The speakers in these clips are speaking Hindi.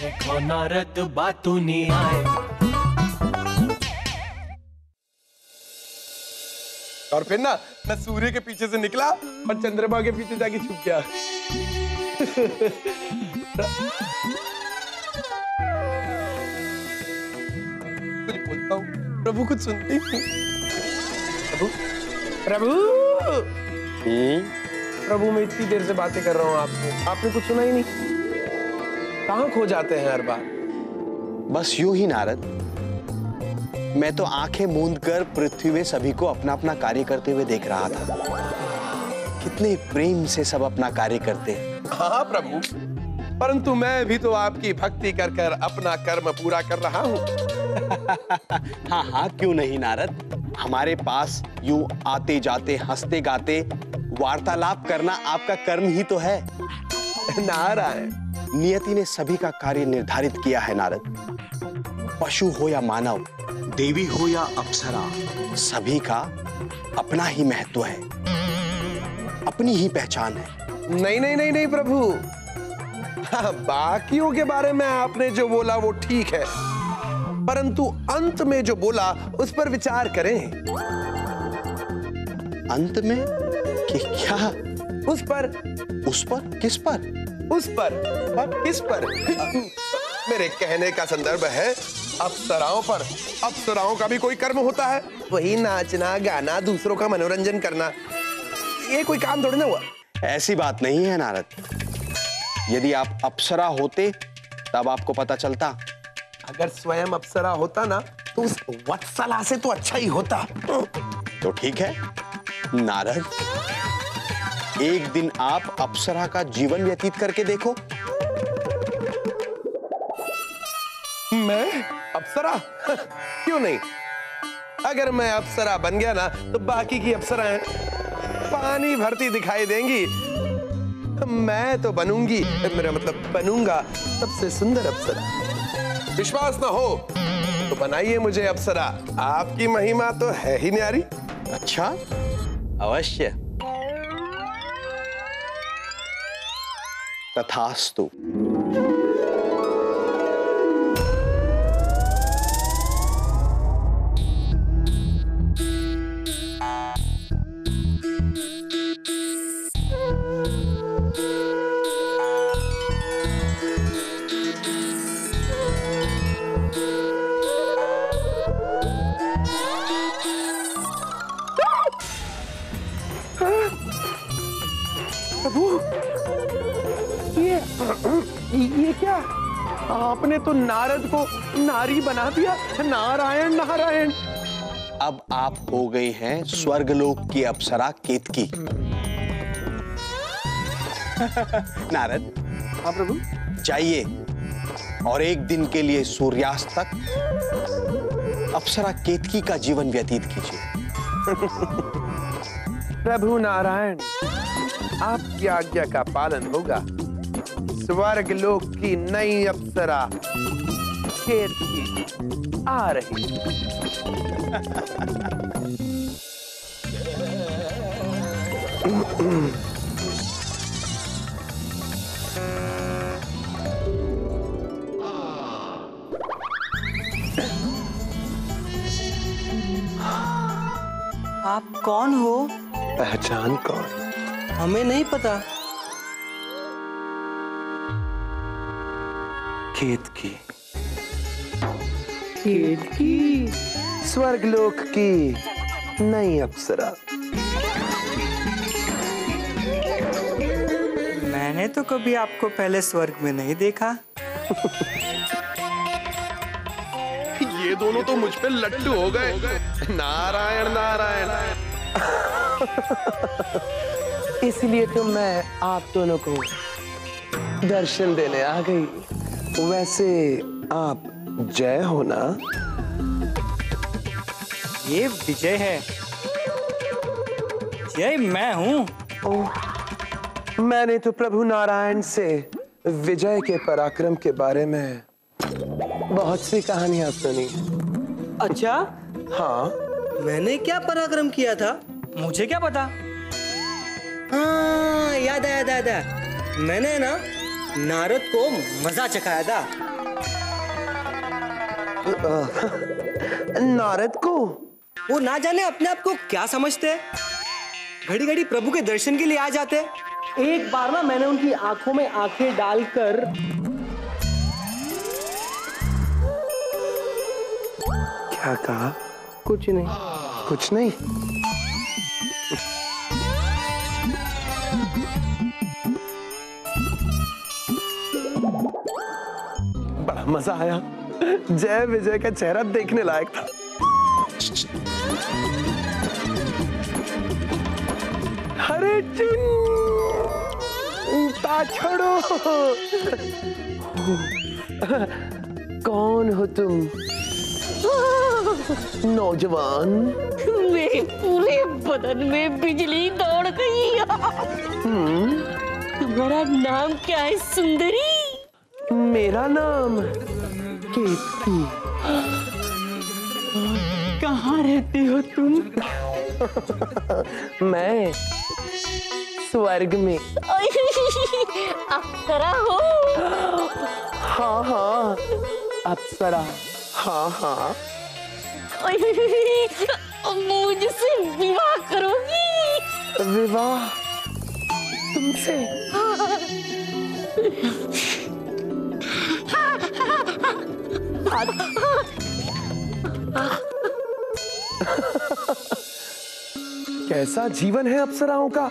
देखो नारद बातू नहीं आए। और फिर ना मैं सूर्य के पीछे से निकला और चंद्रमा के पीछे जाके छुप गया। कुछ बोलता हूँ, प्रभु कुछ सुनते ही नहीं। प्रभु, प्रभु, प्रभु मैं इतनी देर से बातें कर रहा हूँ आपसे, आपने कुछ सुना ही नहीं। कहाँ खो जाते हैं हर बार? बस यूं ही नारद, मैं तो आंखें मूंद कर पृथ्वी में सभी को अपना अपना कार्य करते हुए देख रहा था। कितने प्रेम से सब अपना कार्य करते हैं। हाँ प्रभु, परंतु मैं भी तो आपकी भक्ति कर कर अपना कर्म पूरा कर रहा हूँ। हाँ हाँ, क्यों नहीं नारद, हमारे पास यूं आते जाते हंसते गाते वार्तालाप करना आपका कर्म ही तो है। नारायण, नियति ने सभी का कार्य निर्धारित किया है नारद। पशु हो या मानव, देवी हो या अप्सरा, सभी का अपना ही महत्व है, अपनी ही पहचान है। नहीं नहीं नहीं नहीं प्रभु, हाँ, बाकियों के बारे में आपने जो बोला वो ठीक है, परंतु अंत में जो बोला उस पर विचार करें। अंत में कि क्या? उस पर। उस पर? किस पर? उस पर और किस पर? मेरे कहने का संदर्भ है अप्सराओं पर। अप्सराओं का भी कोई कर्म होता है, वही नाचना गाना, दूसरों का मनोरंजन करना। ये कोई काम थोड़ी ना हुआ। ऐसी बात नहीं है नारद, यदि आप अप्सरा होते तब आपको पता चलता। अगर स्वयं अप्सरा होता ना तो उस वत्सला से तो अच्छा ही होता। तो ठीक है नारद, एक दिन आप अप्सरा का जीवन व्यतीत करके देखो। मैं अप्सरा? क्यों नहीं? अगर मैं अप्सरा बन गया ना तो बाकी की अप्सराएं पानी भरती दिखाई देंगी। मैं तो बनूंगी, मेरा मतलब बनूंगा सबसे सुंदर अप्सरा। विश्वास ना हो तो बनाइए मुझे अप्सरा, आपकी महिमा तो है ही न्यारी। अच्छा, अवश्य। तथास्तु। ये क्या? आपने तो नारद को नारी बना दिया। नारायण नारायण। अब आप हो गई हैं स्वर्गलोक की अप्सरा केतकी। नारद, हाँ प्रभु। जाइए और एक दिन के लिए सूर्यास्त तक अप्सरा केतकी का जीवन व्यतीत कीजिए। प्रभु नारायण, आपकी आज्ञा का पालन होगा। स्वर्ग लोक की नई अप्सरा केतकी आ रही। आप कौन हो? पहचान कौन? हमें नहीं पता। केतकी। केतकी, स्वर्गलोक की नई अप्सरा। मैंने तो कभी आपको पहले स्वर्ग में नहीं देखा। ये दोनों तो मुझ पे लट्टू हो गए। नारायण नारायण। इसलिए तो मैं आप दोनों को दर्शन देने आ गई। वैसे आप जय हो ना? ये विजय है। जय मैं हूँ। मैंने तो प्रभु नारायण से विजय के पराक्रम के बारे में बहुत सी कहानियां सुनी। अच्छा? हाँ। मैंने क्या पराक्रम किया था? मुझे क्या पता? हाँ, याद आया। मैंने ना नारद को मजा चखाया था। नारद को? वो ना जाने अपने आप को क्या समझते हैं, घड़ी घड़ी प्रभु के दर्शन के लिए आ जाते हैं। एक बार ना मैंने उनकी आंखों में आंखें डालकर क्या कहा? कुछ नहीं। कुछ नहीं? बड़ा मजा आया। जय विजय का चेहरा देखने लायक था। अरे चिंता छोड़ो। कौन हो तुम नौजवान? मेरे पूरे बदन में बिजली दौड़ गई। तुम्हारा नाम क्या है सुंदरी? मेरा नाम केतकी। कहाँ रहती हो तुम? मैं स्वर्ग में। अप्सरा हो? हाँ हाँ अप्सरा। हाँ हाँ। मुझसे विवाह करोगी? विवाह तुमसे? कैसा जीवन है अप्सराओं का,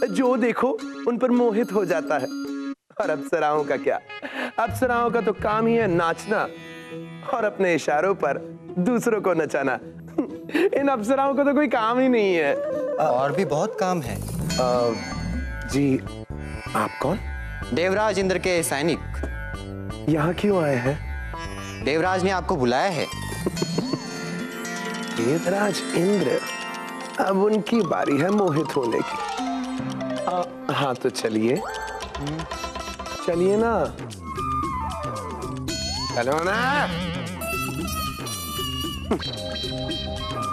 जो देखो उन पर मोहित हो जाता है। और अप्सराओं का क्या, अप्सराओं का तो काम ही है नाचना और अपने इशारों पर दूसरों को नचाना। इन अप्सराओं को तो कोई काम ही नहीं है। और भी बहुत काम है। जी आप कौन? देवराज इंद्र के सैनिक। यहाँ क्यों आए हैं? देवराज ने आपको बुलाया है। देवराज इंद्र, अब उनकी बारी है मोहित होने की। हाँ तो चलिए चलिए ना, चलो ना।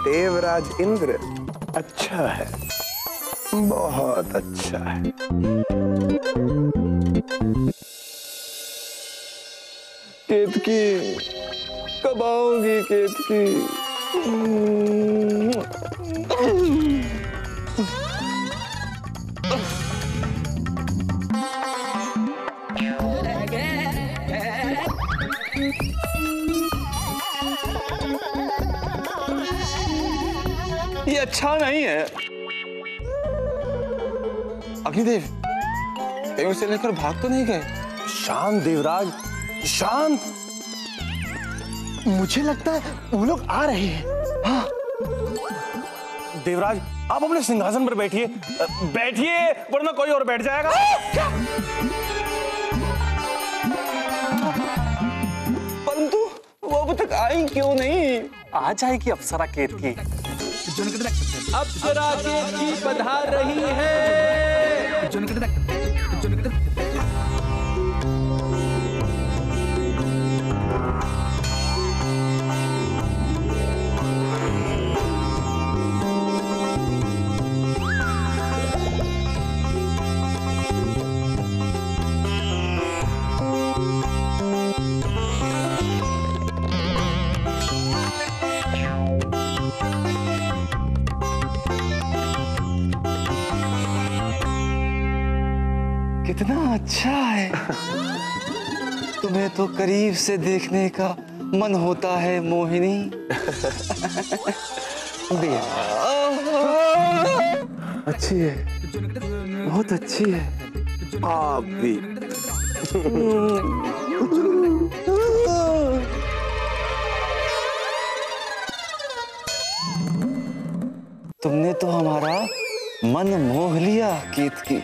देवराज इंद्र अच्छा है, बहुत अच्छा है। केतकी कब आओगी केतकी? ये अच्छा नहीं है। अग्निदेव कहीं उसे लेकर भाग तो नहीं गए? शांत देवराज, शांत। मुझे लगता है वो लोग आ रहे हैं। हाँ। देवराज आप अपने सिंहासन पर बैठिए, बैठिए वरना कोई और बैठ जाएगा। परंतु वो अब तक आई क्यों नहीं? आ जाएगी अप्सरा केतकी। अप्सरा केतकी पधार रही है। कितना अच्छा है। तुम्हें तो करीब से देखने का मन होता है मोहिनी। अच्छी है, बहुत अच्छी है। आप भी। तुमने तो हमारा मन मोह लिया केतकी।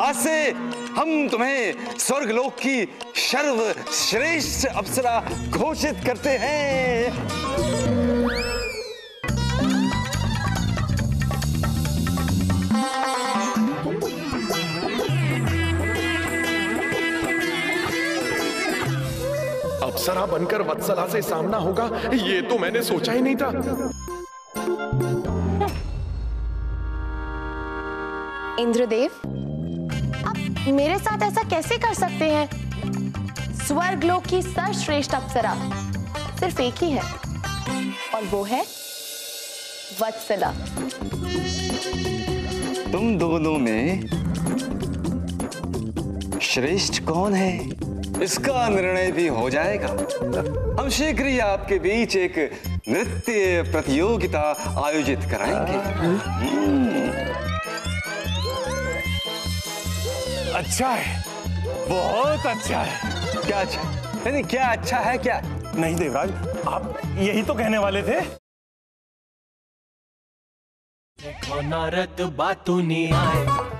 आज से हम तुम्हें स्वर्गलोक की सर्वश्रेष्ठ अप्सरा घोषित करते हैं। अप्सरा बनकर वत्सला से सामना होगा, ये तो मैंने सोचा ही नहीं था। इंद्रदेव, आप मेरे साथ ऐसा कैसे कर सकते हैं? स्वर्गलोक की सर्वश्रेष्ठ अप्सरा सिर्फ एक ही है और वो है वत्सला। तुम दोनों में श्रेष्ठ कौन है इसका निर्णय भी हो जाएगा। हम शीघ्र ही आपके बीच एक नृत्य प्रतियोगिता आयोजित कराएंगे। अच्छा है, बहुत अच्छा है। क्या अच्छा? नहीं, क्या अच्छा है क्या? नहीं देवराज, आप यही तो कहने वाले थे। देखो नारद बातों नहीं आए।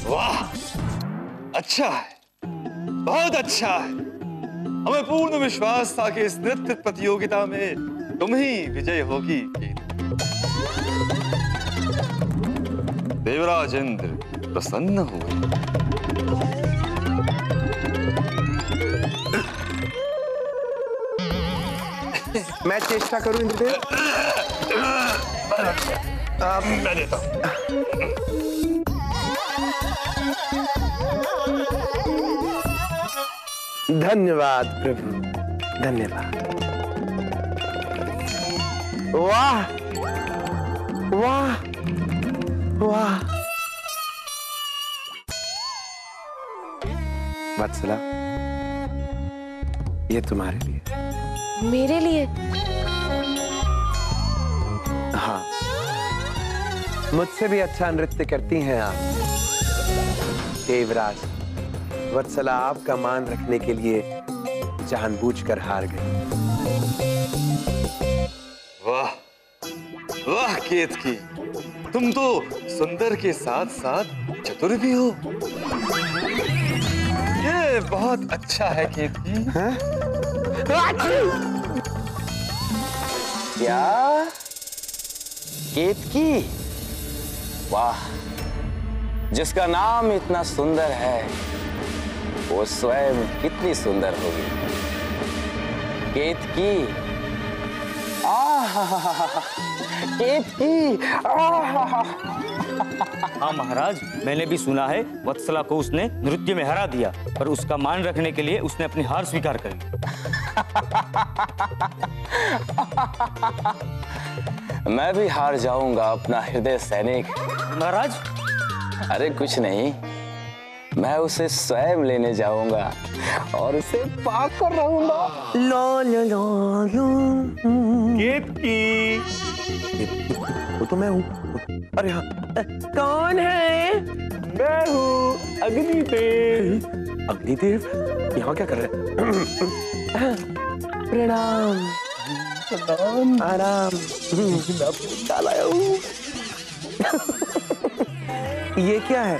वाह, अच्छा है, बहुत अच्छा है। हमें पूर्ण विश्वास था कि इस नृत्य प्रतियोगिता में तुम ही विजय होगी। देवराज इंद्र प्रसन्न हुए। मैं चेष्टा करूं इंद्रदेव? मैं देता हूं। धन्यवाद प्रभु, धन्यवाद। वाह वाह वाह। वत्सला, ये तुम्हारे लिए। मेरे लिए? हाँ, मुझसे भी अच्छा नृत्य करती हैं आप। देवराज, वत्सला आपका मान रखने के लिए जानबूझकर हार गई। वाह वाह केतकी, तुम तो सुंदर के साथ साथ चतुर भी हो। ये बहुत अच्छा है केतकी। क्या केतकी? वाह, जिसका नाम इतना सुंदर है वो स्वयं कितनी सुंदर होगी। केतकी, केतकी। हाँ महाराज, मैंने भी सुना है वत्सला को उसने नृत्य में हरा दिया, पर उसका मान रखने के लिए उसने अपनी हार स्वीकार कर ली। मैं भी हार जाऊंगा अपना हृदय सैनिक। महाराज? अरे कुछ नहीं, मैं उसे स्वयं लेने जाऊंगा और उसे पाकर रहूंगा। लो लो लो लो। केतकी, वो तो मैं हूँ। अरे हाँ, कौन है? मैं हूँ अग्निदेव। अग्निदेव यहाँ क्या कर रहे हैं? प्रणाम। प्रणाम। आराम। मैं आया हूँ। ये क्या है?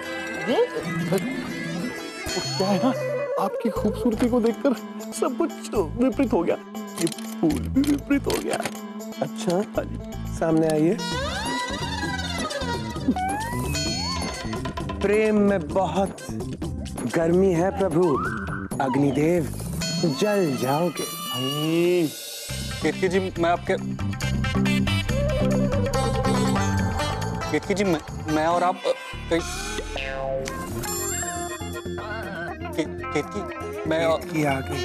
क्या है ना, आपकी खूबसूरती को देखकर सब कुछ विपरीत हो गया। ये फूल भी विपरीत हो गया। अच्छा, सामने आइए। प्रेम में बहुत गर्मी है प्रभु। अग्निदेव, जल जाओगे। केतकी जी, मैं आपके केतकी जी, मैं और आप केतकी, मैं केतकी आ गई।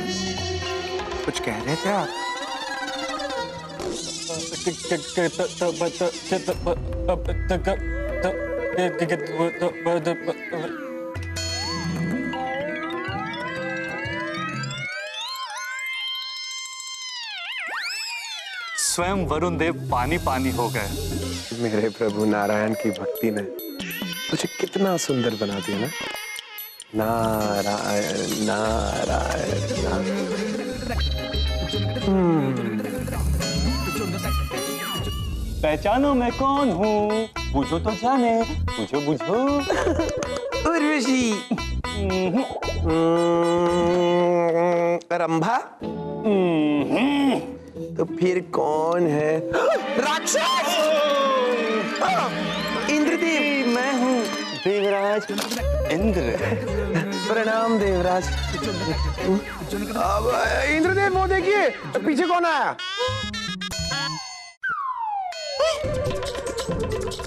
कुछ कह रहे थे आप? स्वयं वरुण देव पानी पानी हो गए। मेरे प्रभु नारायण की भक्ति ने मुझे कितना सुंदर बना दिया ना। नारायण नारायण नारायण। पहचानो मैं कौन हूँ, बुझो तो जाने, बुझो बुझो। उर्वशी। रंभा। तो फिर कौन है? राक्षस! इंद्रदेव। मैं हूँ देवराज इंद्र। प्रणाम देवराज। अब इंद्रदेव वो देखिए पीछे कौन आया?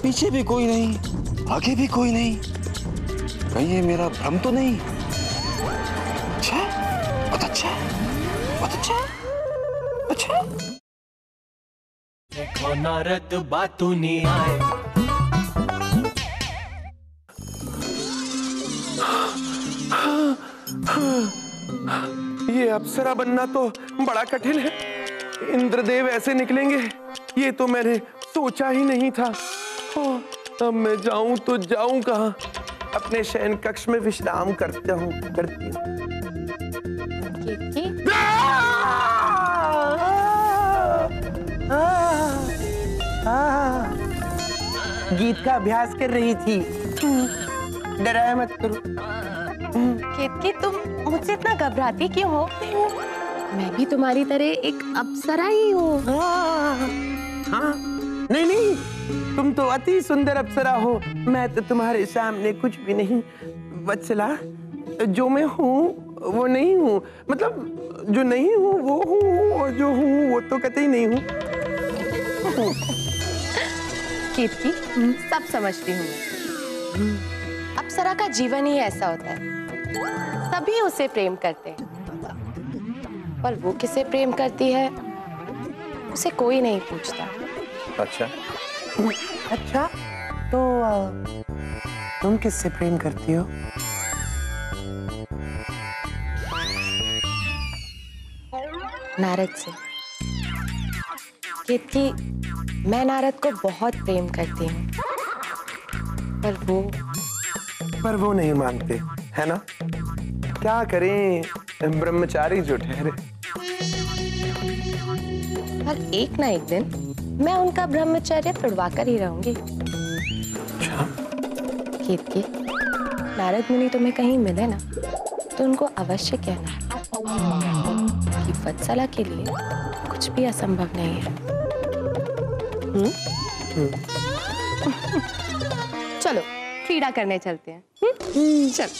पीछे भी कोई नहीं, आगे भी कोई नहीं। कहीं ये मेरा भ्रम तो नहीं? अच्छा, बहुत अच्छा, बहुत अच्छा, अच्छा। देखो नारद बातू नहीं आए। ये अप्सरा बनना तो बड़ा कठिन है। इंद्रदेव ऐसे निकलेंगे ये तो मैंने सोचा ही नहीं था। अब मैं जाऊं तो जाऊं कहां? अपने शयन कक्ष में विश्राम करती हूँ। गीत का अभ्यास कर रही थी। डराया मत करो। केतकी, तुम मुझसे इतना घबराती क्यों हो? मैं भी तुम्हारी तरह एक अप्सरा ही हूँ। हाँ, नहीं नहीं, तुम तो अति सुंदर अप्सरा हो। मैं तो तुम्हारे सामने कुछ भी नहीं। वत्सला, जो मैं हूँ वो नहीं हूँ। मतलब जो नहीं हूँ वो हूँ, और जो हूँ वो तो कतई नहीं हूँ। केतकी, सब समझती हूँ मैं। अप्सरा का जीवन ही ऐसा होता है, सभी उसे प्रेम करते हैं, पर वो किसे प्रेम करती है उसे कोई नहीं पूछता। अच्छा, अच्छा, तो तुम किससे प्रेम करती हो? नारद से। केतकी, मैं नारद को बहुत प्रेम करती हूँ, पर वो नहीं मानते, है ना? क्या करें, ब्रह्मचारी जो ठहरे। पर एक ना एक दिन मैं उनका ब्रह्मचर्य तोड़वा कर ही रहूंगी। केतकी, नारद मुनि तुम्हें कहीं मिले ना तो उनको अवश्य कहना कि वत्सला के लिए कुछ भी असंभव नहीं है। चलो क्रीड़ा करने चलते हैं। चलो।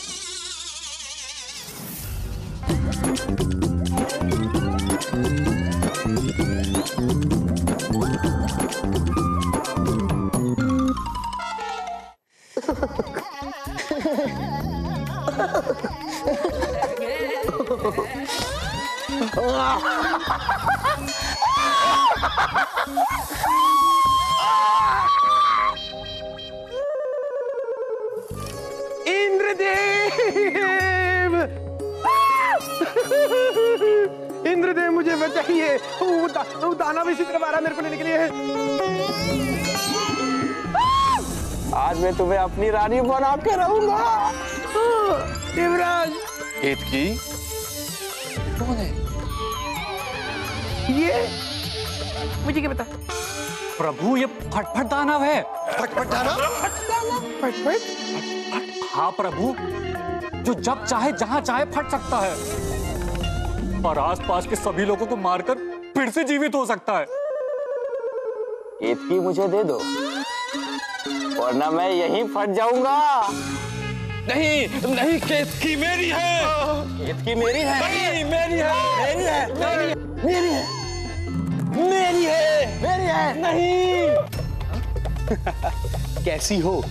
इंद्रदेव! इंद्रदेव मुझे बचाइए। वो दानव इसी तरह मारा मेरे को लेने के लिए है। आज मैं तुम्हें अपनी रानी बना के रहूंगा। देवराज। केतकी, कौन है ये? मुझे क्या पता? प्रभु, ये फटफट दानव है। फटफट दानव? फटफट? हाँ प्रभु, जो जब चाहे जहां चाहे फट सकता है और आसपास के सभी लोगों को मारकर फिर से जीवित हो सकता है। केतकी मुझे दे दो, वरना मैं यहीं फट जाऊंगा। नहीं नहीं, केतकी मेरी है। केतकी मेरी है। नहीं, मेरी है। मेरी है। मेरी है। मेरी है। मेरी है। नहीं। कैसी हो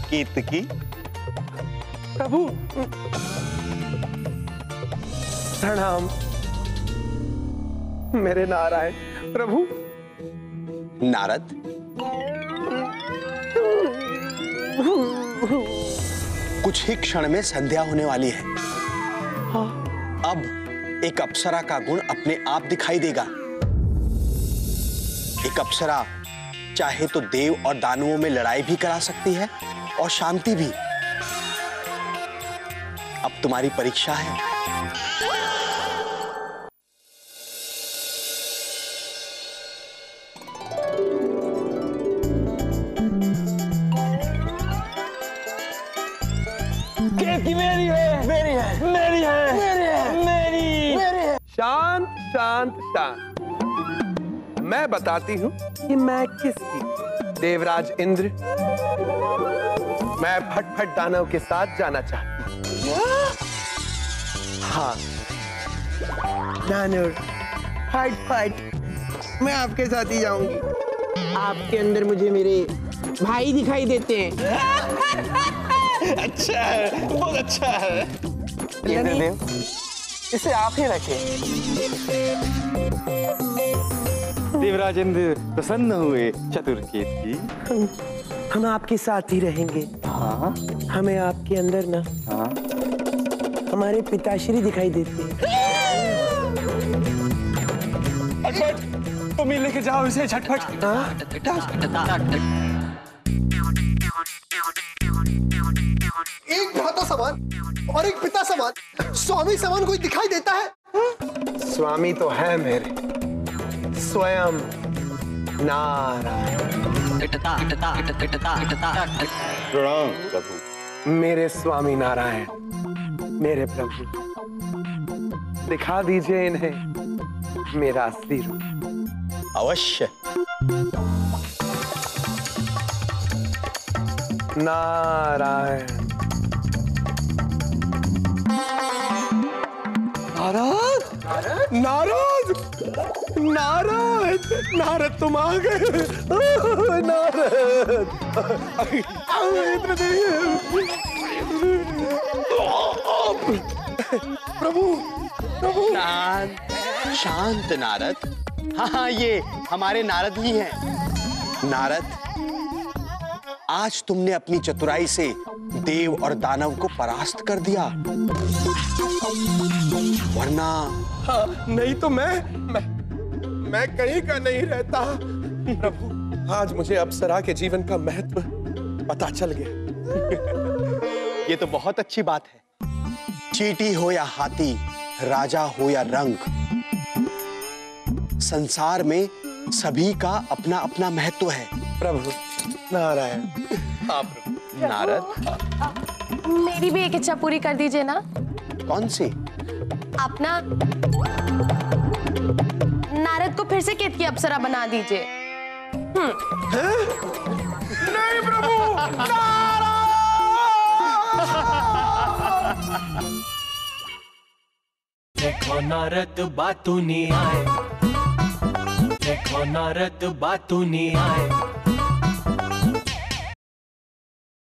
केतकी? प्रभु प्रणाम। मेरे नारायण प्रभु। नारद, कुछ ही क्षण में संध्या होने वाली है। अब एक अप्सरा का गुण अपने आप दिखाई देगा। एक अप्सरा चाहे तो देव और दानवों में लड़ाई भी करा सकती है और शांति भी। अब तुम्हारी परीक्षा है। शांत शांत शांत। मैं बताती हूँ कि मैं किसकी। देवराज इंद्र, मैं फटफट दानव के साथ जाना चाहती हूँ। हाँ दानव, फट मैं आपके साथ ही जाऊंगी। आपके अंदर मुझे मेरे भाई दिखाई देते हैं। अच्छा है, बहुत अच्छा है। इंद्रदेव, इसे आप ही रखें। देवराज इंद्र प्रसन्न हुए चतुर केतकी। हम आपके साथ ही रहेंगे। हाँ, हमें आपके अंदर ना हाँ, हमारे पिताश्री दिखाई देते हैं। झटपट तुम ही लेके जाओ इसे, झटपट। एक भ्राता समान और एक पिता समान, स्वामी समान कोई दिखाई देता है? स्वामी तो है मेरे, स्वयं नारायण। प्रणाम प्रभु। मेरे स्वामी नारायण, मेरे प्रभु, दिखा दीजिए इन्हें मेरा असली रूप। अवश्य। नारायण। नारद, नारद, नारद, नारद तुम आ गए। नारद, प्रभु, प्रभु। शांत शांत नारद। हाँ, ये हमारे नारद ही हैं। नारद, आज तुमने अपनी चतुराई से देव और दानव को परास्त कर दिया, वरना हाँ, नहीं तो मैं कहीं का नहीं रहता। प्रभु, आज मुझे अप्सरा के जीवन का महत्व पता चल गया। ये तो बहुत अच्छी बात है। चींटी हो या हाथी, राजा हो या रंग, संसार में सभी का अपना अपना महत्व है। प्रभु नारायण। हाँ प्रभु। नारद, मेरी भी एक इच्छा पूरी कर दीजिए ना। कौन सी? अपना नारद को फिर से केतकी अप्सरा बना दीजिए। नहीं प्रभु, देखो नारद बातूनी आए, देखो नारद बातूनी आए।